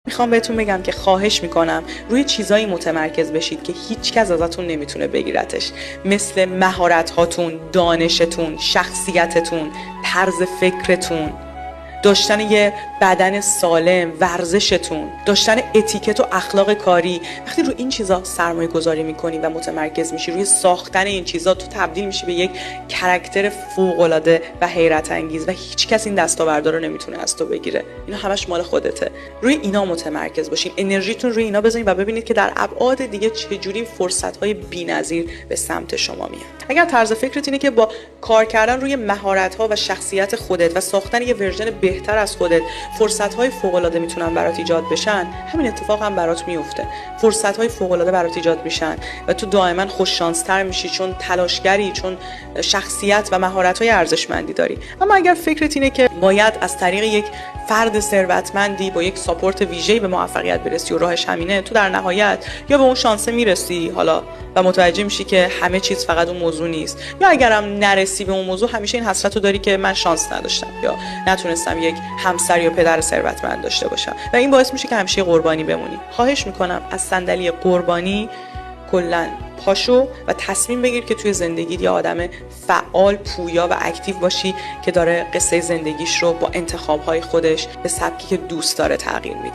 میخوام بهتون بگم که خواهش میکنم روی چیزایی متمرکز بشید که هیچ کس ازتون نمیتونه بگیرتش، مثل مهارت هاتون، دانشتون، شخصیتتون، طرز فکرتون، داشتن یه بدن سالم، ورزشتون، داشتن اتیکت و اخلاق کاری. وقتی روی این چیزا سرمایه گذاری میکنی و متمرکز میشی روی ساختن این چیزا، تو تبدیل میشی به یک کاراکتر فوق العاده و حیرت انگیز و هیچ کس این دستاوردا رو نمیتونه از تو بگیره. اینا همش مال خودته. روی اینا متمرکز باشین، انرژیتون روی اینا بذارین و ببینید که در ابعاد دیگه چجوری فرصت‌های بی‌نظیر به سمت شما میاد. اگر طرز فکرت اینه که با کار کردن روی مهارت‌ها و شخصیت خودت و ساختن یه ورژن بهتر از خودت فرصت‌های فوق‌العاده میتونن برات ایجاد بشن، همین اتفاق هم برات میفته. فرصت‌های فوق‌العاده برات ایجاد میشن و تو دائما خوش‌شانس‌تر میشی، چون تلاشگری، چون شخصیت و مهارت‌های ارزشمندی داری. اما اگر فکرت اینه که باید از طریق یک فرد ثروتمندی با یک ساپورت ویژه‌ای به موفقیت برسی و راهش همینه، تو در نهایت یا به اون شانس میرسی حالا و متوجه میشی که همه چیز فقط اون موضوع نیست، یا اگرم نرسی به اون موضوع همیشه این حسرت رو داری که من شانس نداشتم یا نتونستم یک همسر یا پدر ثروتمند داشته باشم و این باعث میشه که همیشه قربانی بمونی. خواهش میکنم از صندلی قربانی کلاً پاشو و تصمیم بگیر که توی زندگیت یه آدم فعال، پویا و اکتیو باشی که داره قصه زندگیش رو با انتخاب‌های خودش به سبکی که دوست داره تغییر میده.